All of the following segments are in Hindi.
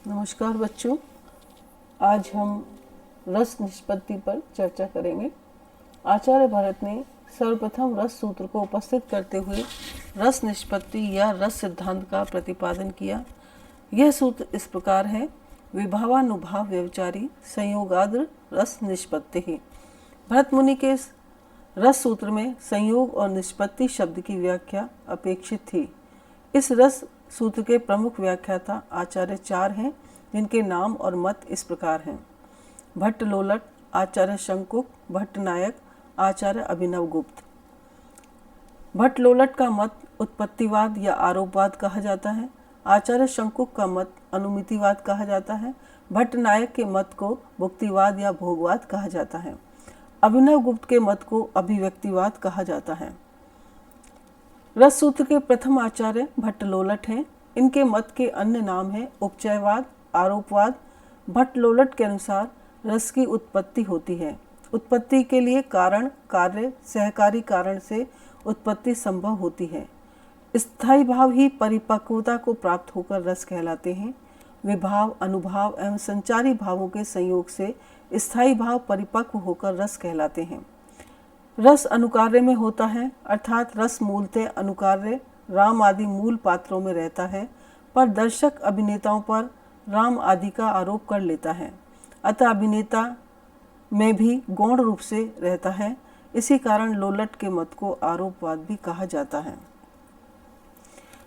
नमस्कार बच्चों, आज हम रस निष्पत्ति पर चर्चा करेंगे। आचार्य भरत ने सर्वप्रथम रस सूत्र को उपस्थित करते हुए रस निष्पत्ति या रस सिद्धांत का प्रतिपादन किया। यह सूत्र इस प्रकार है: विभावानुभाव व्यवचारी संयोगाद्र रस निष्पत्ति ही। भरत मुनि के रस सूत्र में संयोग और निष्पत्ति शब्द की व्याख्या अपेक्षित थी। इस रस सूत्र के प्रमुख व्याख्याता आचार्य 4 हैं, जिनके नाम और मत इस प्रकार हैं: भट्ट लोलट, आचार्य शंकुक, भट्ट नायक, आचार्य अभिनव गुप्त। भट्ट लोलट का मत उत्पत्तिवाद या आरोपवाद कहा जाता है। आचार्य शंकुक का मत अनुमितिवाद कहा जाता है। भट्ट नायक के मत को भुक्तिवाद या भोगवाद कहा जाता है। अभिनव गुप्त के मत को अभिव्यक्तिवाद कहा जाता है। रस सूत्र के प्रथम आचार्य भट्ट लोलट हैं। इनके मत के अन्य नाम हैं उपचयवाद, आरोपवाद। भट्ट लोलट के अनुसार रस की उत्पत्ति होती है। उत्पत्ति के लिए कारण, कार्य, सहकारी कारण से उत्पत्ति संभव होती है। स्थायी भाव ही परिपक्वता को प्राप्त होकर रस कहलाते हैं। विभाव, अनुभाव एवं संचारी भावों के संयोग से स्थायी भाव परिपक्व होकर रस कहलाते हैं। रस अनुकार्य में होता है, अर्थात रस मूलतः अनुकार्य राम आदि मूल पात्रों में रहता है, पर दर्शक अभिनेताओं पर राम आदि का आरोप कर लेता है। अतः अभिनेता में भी गौण रूप से रहता है। इसी कारण लोलट के मत को आरोपवाद भी कहा जाता है।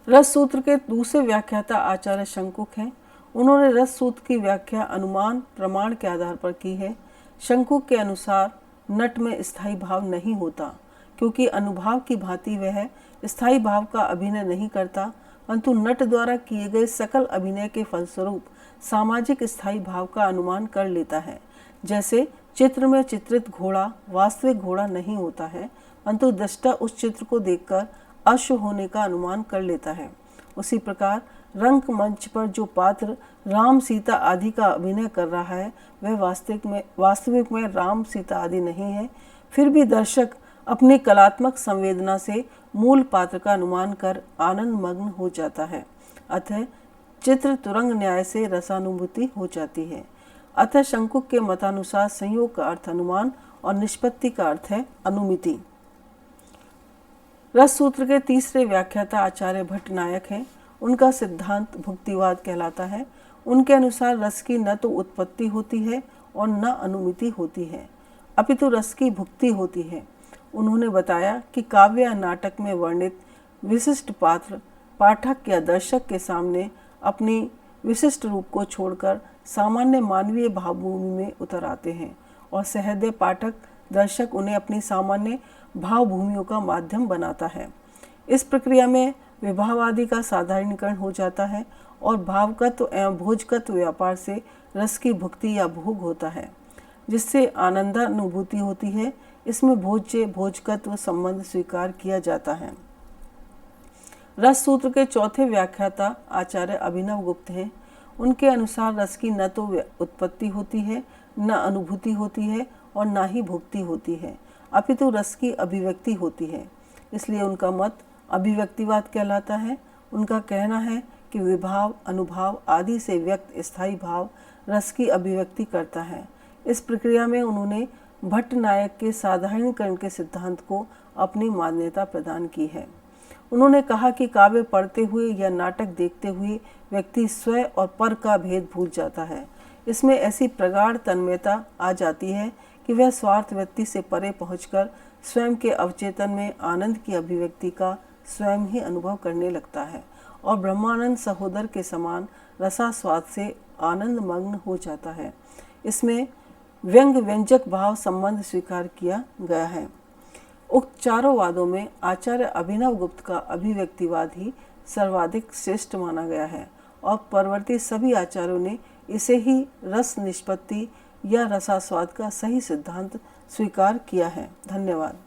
रस सूत्र के दूसरे व्याख्याता आचार्य शंकुक हैं। उन्होंने रस सूत्र की व्याख्या अनुमान प्रमाण के आधार पर की है। शंकुक के अनुसार नट में स्थायी भाव नहीं होता, क्योंकि अनुभाव की भांति वह स्थायी भाव का अभिनय नहीं करता, परंतु नट द्वारा किए गए सकल अभिनय के फलस्वरूप सामाजिक स्थायी भाव का अनुमान कर लेता है। जैसे चित्र में चित्रित घोड़ा वास्तविक घोड़ा नहीं होता है, परंतु दृष्टा उस चित्र को देखकर अश्व होने का अनुमान कर लेता है। उसी प्रकार रंग मंच पर जो पात्र राम सीता आदि का अभिनय कर रहा है, वह वास्तविक में राम सीता आदि नहीं है। फिर भी दर्शक अपनी कलात्मक संवेदना से मूल पात्र का अनुमान कर आनंद मग्न हो जाता है। अतः चित्र तुरंग न्याय से रसानुभूति हो जाती है। अतः शंकुक के मतानुसार संयोग का अर्थ अनुमान और निष्पत्ति का अर्थ है अनुमिति। रस सूत्र के तीसरे व्याख्याता आचार्य भट्ट नायक हैं। उनका सिद्धांत भुक्तिवाद कहलाता है। उनके अनुसार रस की न तो उत्पत्ति होती है और न अनुमिति होती है, अपितु रस की भुक्ति होती है। उन्होंने बताया कि काव्य या नाटक में वर्णित विशिष्ट पात्र पाठक या दर्शक के सामने अपनी विशिष्ट रूप को छोड़कर सामान्य मानवीय भावभूमि में उतर आते हैं और सहृदय पाठक दर्शक उन्हें अपनी सामान्य भावभूमियों का माध्यम बनाता है। इस प्रक्रिया में विभावादि का साधारणीकरण हो जाता है और भावकत्व एवं भोजकत्व व्यापार से रस की भुक्ति या भोग होता है, जिससे आनंदानुभूति होती है। इसमें भोज्य भोजकत्व संबंध स्वीकार किया जाता है। रस सूत्र के चौथे व्याख्याता आचार्य अभिनव गुप्त हैं। उनके अनुसार रस की न तो उत्पत्ति होती है, न अनुभूति होती है और न ही भुक्ति होती है, अपितु रस की अभिव्यक्ति होती है। इसलिए उनका मत अभिव्यक्तिवाद कहलाता है। उनका कहना है कि विभाव, अनुभाव आदि से व्यक्त स्थायी भाव रस की अभिव्यक्ति करता है। इस प्रक्रिया में उन्होंने भट्ट नायक के साधारणीकरण के सिद्धांत को अपनी मान्यता प्रदान की है। उन्होंने कहा कि काव्य पढ़ते हुए या नाटक देखते हुए व्यक्ति स्व और पर का भेद भूल जाता है। इसमें ऐसी प्रगाढ़ तन्मयता आ जाती है कि वह स्वार्थ वृत्ति से परे पहुंचकर स्वयं के अवचेतन में आनंद की अभिव्यक्ति का स्वयं ही अनुभव करने लगता है और ब्रह्मानंद सहोदर के समान रसास्वाद से आनंद मग्न हो जाता है। इसमें व्यंग व्यंजक भाव संबंध स्वीकार किया गया है। उक्त चारों वादों में आचार्य अभिनव गुप्त का अभिव्यक्तिवाद ही सर्वाधिक श्रेष्ठ माना गया है और परवर्ती सभी आचार्यों ने इसे ही रस निष्पत्ति या रसास्वाद का सही सिद्धांत स्वीकार किया है। धन्यवाद।